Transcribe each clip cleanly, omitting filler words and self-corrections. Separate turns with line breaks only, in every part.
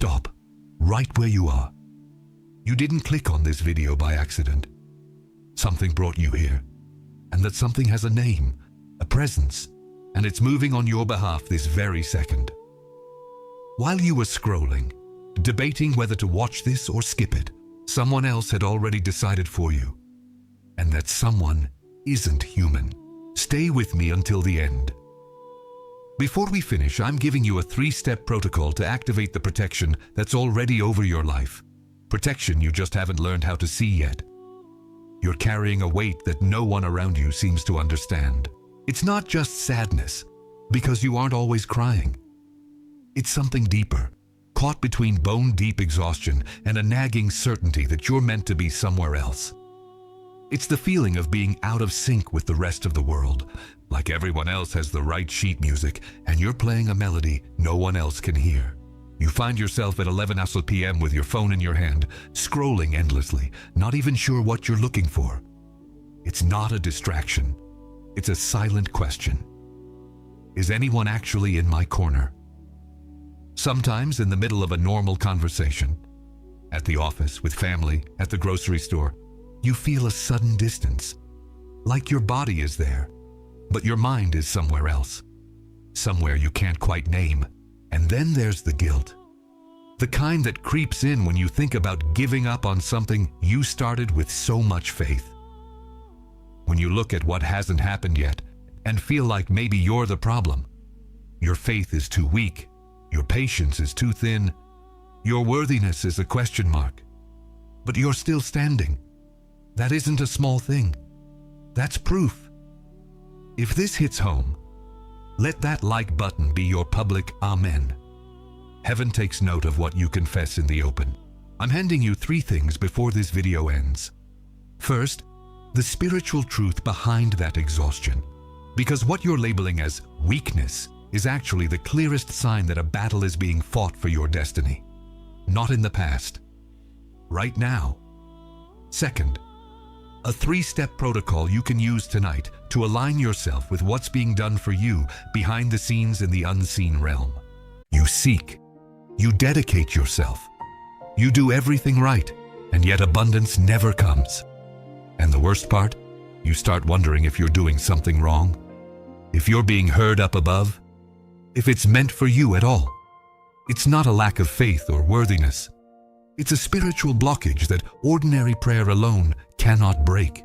stop, right where you are. You didn't click on this video by accident. Something brought you here, and that something has a name, a presence, and it's moving on your behalf this very second. While you were scrolling, debating whether to watch this or skip it, someone else had already decided for you. And that someone isn't human. Stay with me until the end. Before we finish, I'm giving you a 3-step protocol to activate the protection that's already over your life. Protection you just haven't learned how to see yet. You're carrying a weight that no one around you seems to understand. It's not just sadness, because you aren't always crying. It's something deeper, caught between bone-deep exhaustion and a nagging certainty that you're meant to be somewhere else. It's the feeling of being out of sync with the rest of the world, like everyone else has the right sheet music and you're playing a melody no one else can hear. You find yourself at 11 p.m. with your phone in your hand, scrolling endlessly, not even sure what you're looking for. It's not a distraction. It's a silent question. Is anyone actually in my corner? Sometimes in the middle of a normal conversation, at the office, with family, at the grocery store, you feel a sudden distance, like your body is there, but your mind is somewhere else, somewhere you can't quite name. And then there's the guilt, the kind that creeps in when you think about giving up on something you started with so much faith. When you look at what hasn't happened yet and feel like maybe you're the problem, your faith is too weak, your patience is too thin, your worthiness is a question mark, but you're still standing. That isn't a small thing. That's proof. If this hits home, let that like button be your public amen. Heaven takes note of what you confess in the open. I'm handing you 3 things before this video ends. First, the spiritual truth behind that exhaustion. Because what you're labeling as weakness is actually the clearest sign that a battle is being fought for your destiny. Not in the past. Right now. Second, a 3-step protocol you can use tonight to align yourself with what's being done for you behind the scenes in the unseen realm. You seek. You dedicate yourself. You do everything right, and yet abundance never comes. And the worst part? You start wondering if you're doing something wrong, if you're being heard up above, if it's meant for you at all. It's not a lack of faith or worthiness. It's a spiritual blockage that ordinary prayer alone cannot break.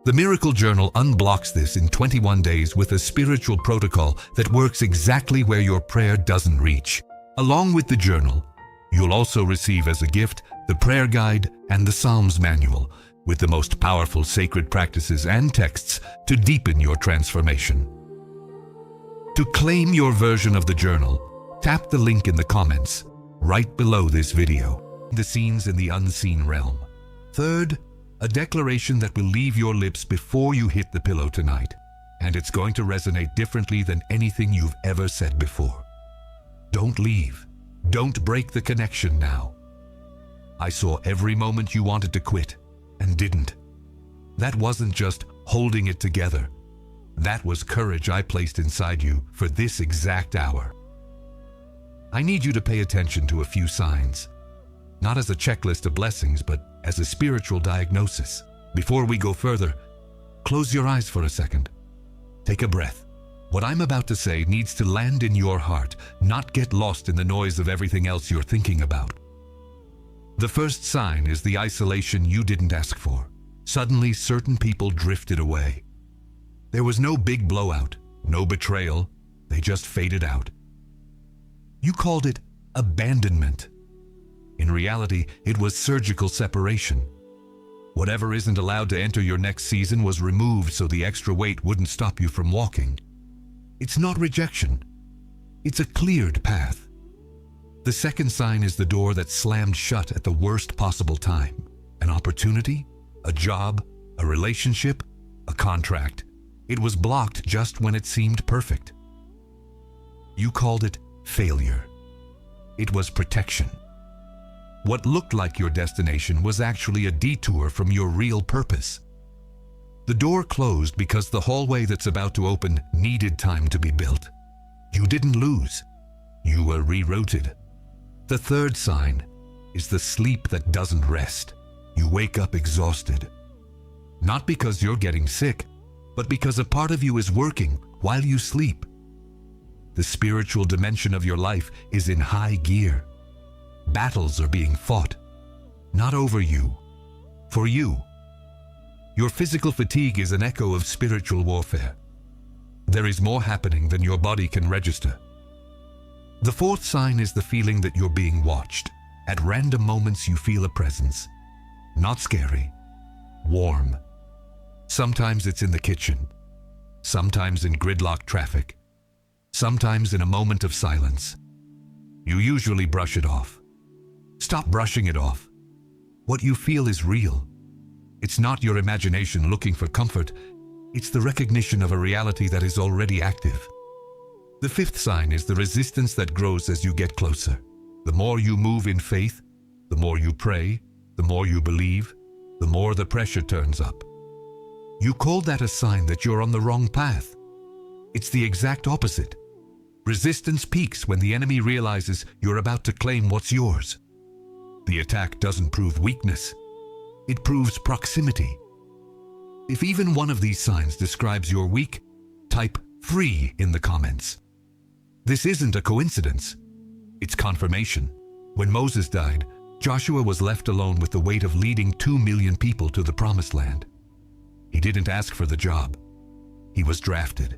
The Miracle Journal unblocks this in 21 days with a spiritual protocol that works exactly where your prayer doesn't reach. Along with the journal, you'll also receive as a gift the prayer guide and the Psalms manual with the most powerful sacred practices and texts to deepen your transformation. To claim your version of the journal, tap the link in the comments right below this video. The scenes in the unseen realm. Third, a declaration that will leave your lips before you hit the pillow tonight, and it's going to resonate differently than anything you've ever said before. Don't leave. Don't break the connection now. I saw every moment you wanted to quit and didn't. That wasn't just holding it together. That was courage I placed inside you for this exact hour. I need you to pay attention to a few signs, not as a checklist of blessings, but as a spiritual diagnosis. Before we go further, close your eyes for a second. Take a breath. What I'm about to say needs to land in your heart, not get lost in the noise of everything else you're thinking about. The first sign is the isolation you didn't ask for. Suddenly, certain people drifted away. There was no big blowout, no betrayal. They just faded out. You called it abandonment. In reality, it was surgical separation. Whatever isn't allowed to enter your next season was removed so the extra weight wouldn't stop you from walking. It's not rejection. It's a cleared path. The second sign is the door that slammed shut at the worst possible time. An opportunity, a job, a relationship, a contract. It was blocked just when it seemed perfect. You called it failure. It was protection. What looked like your destination was actually a detour from your real purpose. The door closed because the hallway that's about to open needed time to be built. You didn't lose. You were rerouted. The third sign is the sleep that doesn't rest. You wake up exhausted. Not because you're getting sick, but because a part of you is working while you sleep. The spiritual dimension of your life is in high gear. Battles are being fought, not over you, for you. Your physical fatigue is an echo of spiritual warfare. There is more happening than your body can register. The fourth sign is the feeling that you're being watched. At random moments you feel a presence. Not scary, warm. Sometimes it's in the kitchen, sometimes in gridlock traffic, sometimes in a moment of silence. You usually brush it off. Stop brushing it off. What you feel is real. It's not your imagination looking for comfort. It's the recognition of a reality that is already active. The fifth sign is the resistance that grows as you get closer. The more you move in faith, the more you pray, the more you believe, the more the pressure turns up. You call that a sign that you're on the wrong path. It's the exact opposite. Resistance peaks when the enemy realizes you're about to claim what's yours. The attack doesn't prove weakness. It proves proximity. If even one of these signs describes your week, type 3 in the comments. This isn't a coincidence. It's confirmation. When Moses died, Joshua was left alone with the weight of leading 2 million people to the Promised Land. He didn't ask for the job. He was drafted.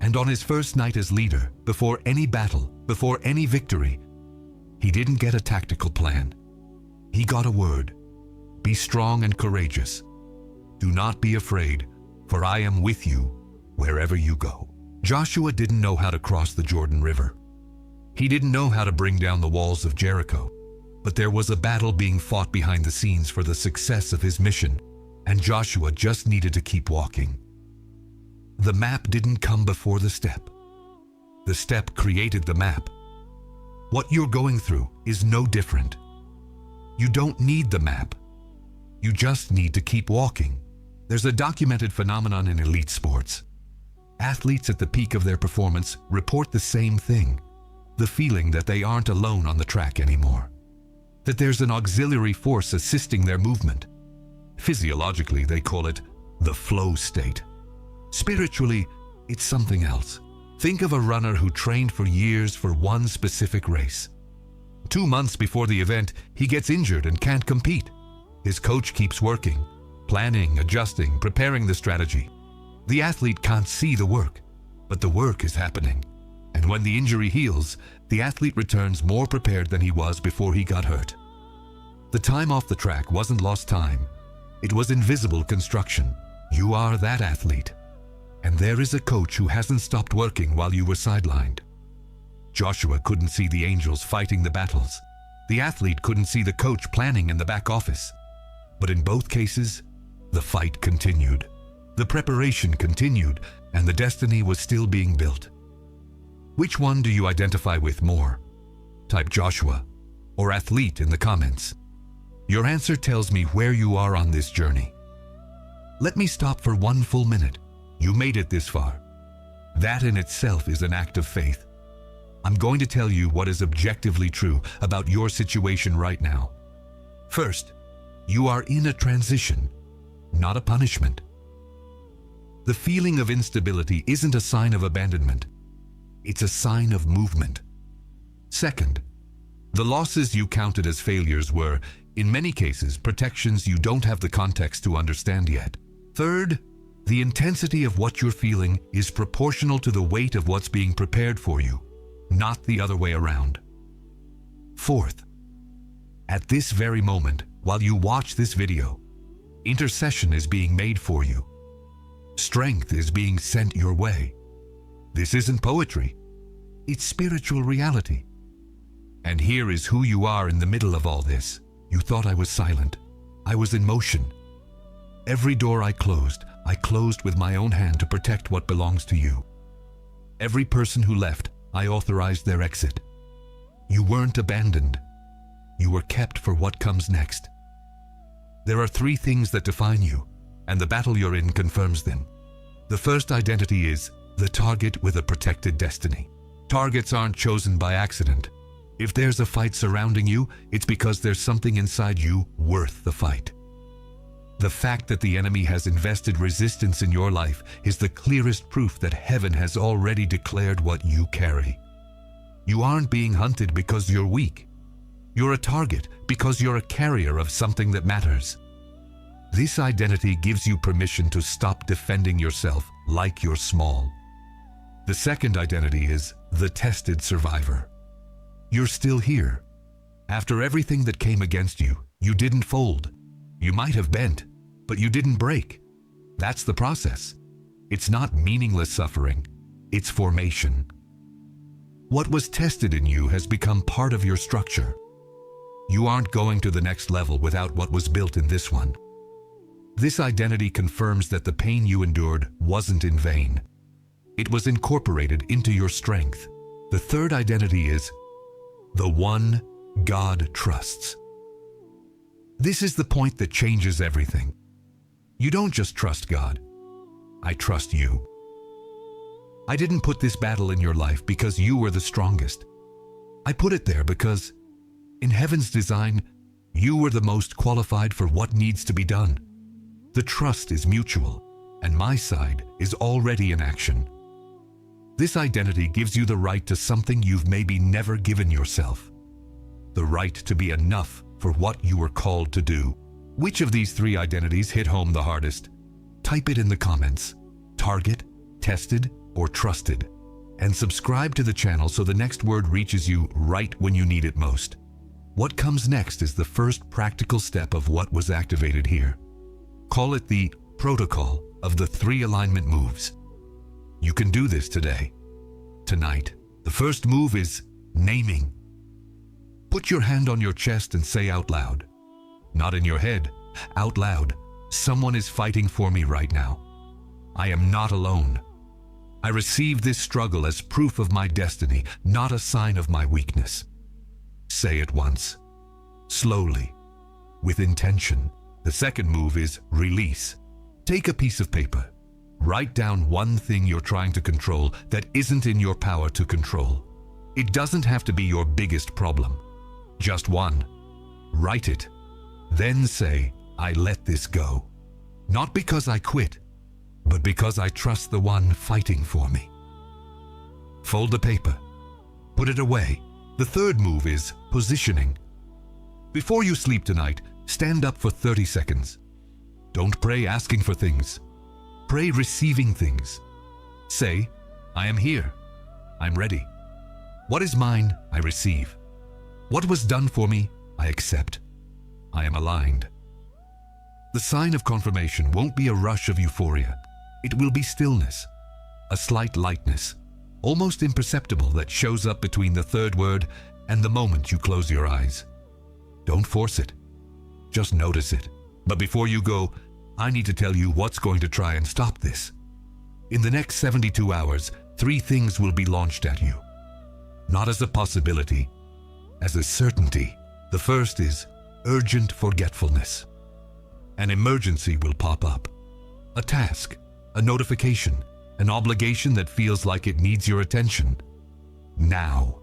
And on his first night as leader, before any battle, before any victory, he didn't get a tactical plan. He got a word. Be strong and courageous. Do not be afraid, for I am with you wherever you go. Joshua didn't know how to cross the Jordan River. He didn't know how to bring down the walls of Jericho. But there was a battle being fought behind the scenes for the success of his mission, and Joshua just needed to keep walking. The map didn't come before the step. The step created the map. What you're going through is no different. You don't need the map. You just need to keep walking. There's a documented phenomenon in elite sports. Athletes at the peak of their performance report the same thing, the feeling that they aren't alone on the track anymore, that there's an auxiliary force assisting their movement. Physiologically, they call it the flow state. Spiritually, it's something else. Think of a runner who trained for years for one specific race. 2 months before the event, he gets injured and can't compete. His coach keeps working, planning, adjusting, preparing the strategy. The athlete can't see the work, but the work is happening. And when the injury heals, the athlete returns more prepared than he was before he got hurt. The time off the track wasn't lost time. It was invisible construction. You are that athlete. And there is a coach who hasn't stopped working while you were sidelined. Joshua couldn't see the angels fighting the battles. The athlete couldn't see the coach planning in the back office. But in both cases, the fight continued. The preparation continued, and the destiny was still being built. Which one do you identify with more? Type Joshua or athlete in the comments. Your answer tells me where you are on this journey. Let me stop for 1 full minute. You made it this far. That in itself is an act of faith. I'm going to tell you what is objectively true about your situation right now. First, you are in a transition, not a punishment. The feeling of instability isn't a sign of abandonment. It's a sign of movement. Second, the losses you counted as failures were, in many cases, protections you don't have the context to understand yet. Third, the intensity of what you're feeling is proportional to the weight of what's being prepared for you, not the other way around. Fourth, at this very moment, while you watch this video, intercession is being made for you. Strength is being sent your way. This isn't poetry. It's spiritual reality. And here is who you are in the middle of all this. You thought I was silent. I was in motion. Every door I closed with my own hand to protect what belongs to you. Every person who left, I authorized their exit. You weren't abandoned. You were kept for what comes next. There are 3 things that define you, and the battle you're in confirms them. The first identity is the target with a protected destiny. Targets aren't chosen by accident. If there's a fight surrounding you, it's because there's something inside you worth the fight. The fact that the enemy has invested resistance in your life is the clearest proof that heaven has already declared what you carry. You aren't being hunted because you're weak. You're a target because you're a carrier of something that matters. This identity gives you permission to stop defending yourself like you're small. The second identity is the tested survivor. You're still here. After everything that came against you, you didn't fold. You might have bent, but you didn't break. That's the process. It's not meaningless suffering, it's formation. What was tested in you has become part of your structure. You aren't going to the next level without what was built in this one. This identity confirms that the pain you endured wasn't in vain. It was incorporated into your strength. The third identity is the one God trusts. This is the point that changes everything. You don't just trust God. I trust you. I didn't put this battle in your life because you were the strongest. I put it there because, in heaven's design, you were the most qualified for what needs to be done. The trust is mutual, and my side is already in action. This identity gives you the right to something you've maybe never given yourself. The right to be enough for what you were called to do. Which of these three identities hit home the hardest? Type it in the comments. Target, tested, or trusted. And subscribe to the channel so the next word reaches you right when you need it most. What comes next is the first practical step of what was activated here. Call it the protocol of the 3 alignment moves. You can do this today, tonight. The first move is naming. Put your hand on your chest and say out loud, not in your head, out loud, someone is fighting for me right now. I am not alone. I receive this struggle as proof of my destiny, not a sign of my weakness. Say it once, slowly, with intention. The second move is release. Take a piece of paper. Write down one thing you're trying to control that isn't in your power to control. It doesn't have to be your biggest problem. Just one. Write it. Then say, I let this go. Not because I quit, but because I trust the one fighting for me. Fold the paper. Put it away. The third move is positioning. Before you sleep tonight, stand up for 30 seconds. Don't pray asking for things. Pray receiving things. Say, I am here. I'm ready. What is mine, I receive. What was done for me, I accept. I am aligned. The sign of confirmation won't be a rush of euphoria. It will be stillness, a slight lightness, almost imperceptible, that shows up between the third word and the moment you close your eyes. Don't force it. Just notice it. But before you go, I need to tell you what's going to try and stop this. In the next 72 hours, 3 things will be launched at you. Not as a possibility, as a certainty. The first is urgent forgetfulness. An emergency will pop up. A task, a notification, an obligation that feels like it needs your attention. Now.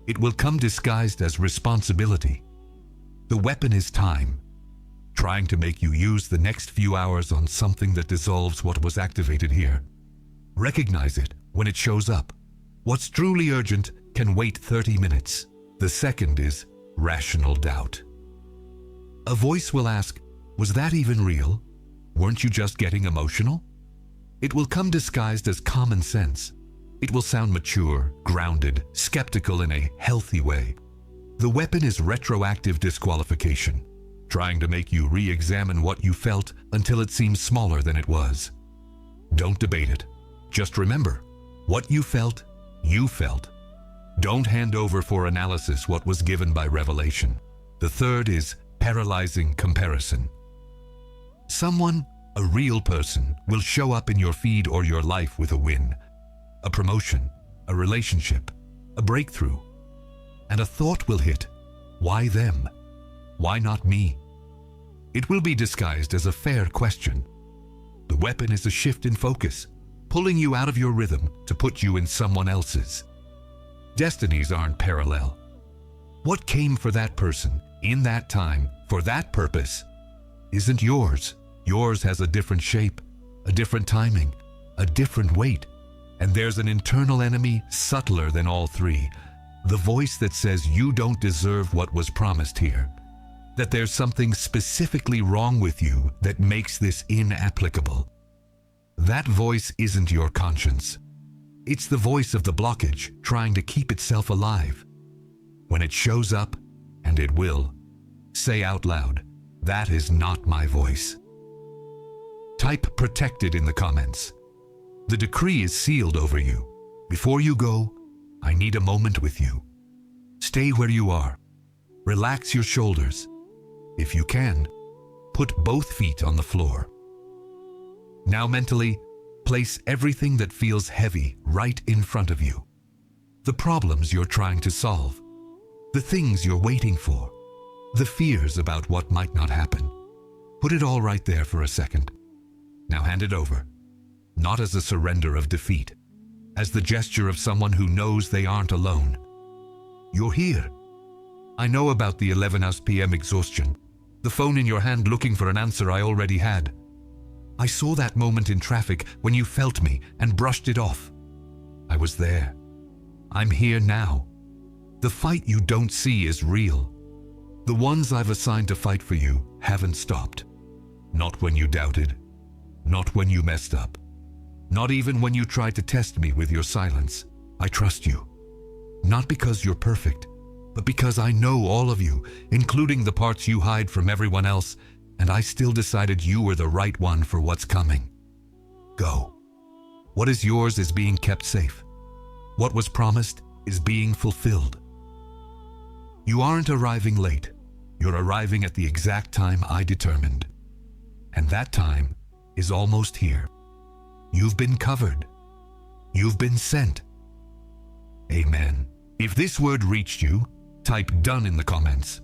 It will come disguised as responsibility. The weapon is time, trying to make you use the next few hours on something that dissolves what was activated here. Recognize it when it shows up. What's truly urgent can wait 30 minutes. The second is rational doubt. A voice will ask, was that even real? Weren't you just getting emotional? It will come disguised as common sense. It will sound mature, grounded, skeptical in a healthy way. The weapon is retroactive disqualification, trying to make you re-examine what you felt until it seems smaller than it was. Don't debate it. Just remember, what you felt, you felt. Don't hand over for analysis what was given by revelation. The third is paralyzing comparison. Someone, a real person, will show up in your feed or your life with a win, a promotion, a relationship, a breakthrough. And a thought will hit. Why them? Why not me? It will be disguised as a fair question. The weapon is a shift in focus, pulling you out of your rhythm to put you in someone else's. Destinies aren't parallel. What came for that person, in that time, for that purpose, isn't yours. Yours has a different shape, a different timing, a different weight. And there's an internal enemy subtler than all three. The voice that says you don't deserve what was promised here. That there's something specifically wrong with you that makes this inapplicable. That voice isn't your conscience. It's the voice of the blockage trying to keep itself alive. When it shows up, and it will, say out loud, "That is not my voice." Type "protected" in the comments. The decree is sealed over you. Before you go, I need a moment with you. Stay where you are. Relax your shoulders. If you can, put both feet on the floor. Now mentally, place everything that feels heavy right in front of you. The problems you're trying to solve. The things you're waiting for. The fears about what might not happen. Put it all right there for a second. Now hand it over. Not as a surrender of defeat, as the gesture of someone who knows they aren't alone. You're here. I know about the 11 p.m. exhaustion, the phone in your hand looking for an answer I already had. I saw that moment in traffic when you felt me and brushed it off. I was there. I'm here now. The fight you don't see is real. The ones I've assigned to fight for you haven't stopped. Not when you doubted. Not when you messed up. Not even when you tried to test me with your silence. I trust you. Not because you're perfect, but because I know all of you, including the parts you hide from everyone else, and I still decided you were the right one for what's coming. Go. What is yours is being kept safe. What was promised is being fulfilled. You aren't arriving late. You're arriving at the exact time I determined. And that time is almost here. You've been covered. You've been sent. Amen. If this word reached you, type "done" in the comments.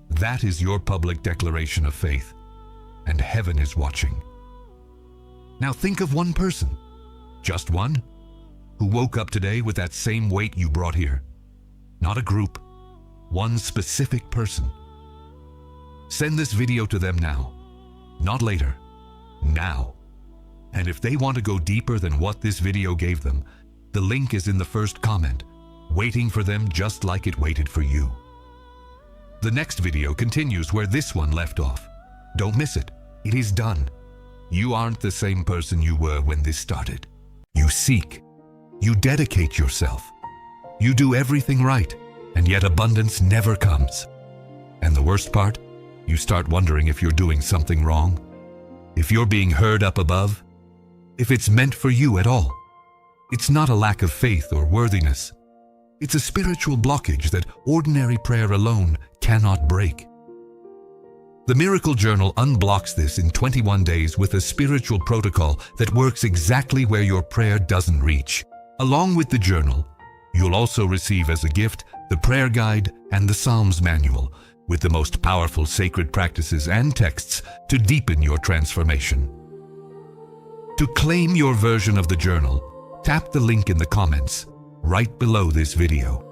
That is your public declaration of faith, and heaven is watching. Now think of one person, just one, who woke up today with that same weight you brought here. Not a group, one specific person. Send this video to them now, not later, now. And if they want to go deeper than what this video gave them, the link is in the first comment, waiting for them just like it waited for you. The next video continues where this one left off. Don't miss it. It is done. You aren't the same person you were when this started. You seek. You dedicate yourself. You do everything right, and yet abundance never comes. And the worst part? You start wondering if you're doing something wrong. If you're being heard up above. If it's meant for you at all. It's not a lack of faith or worthiness. It's a spiritual blockage that ordinary prayer alone cannot break. The Miracle Journal unblocks this in 21 days with a spiritual protocol that works exactly where your prayer doesn't reach. Along with the journal, you'll also receive as a gift the prayer guide and the Psalms manual with the most powerful sacred practices and texts to deepen your transformation. To claim your version of the journal, tap the link in the comments right below this video.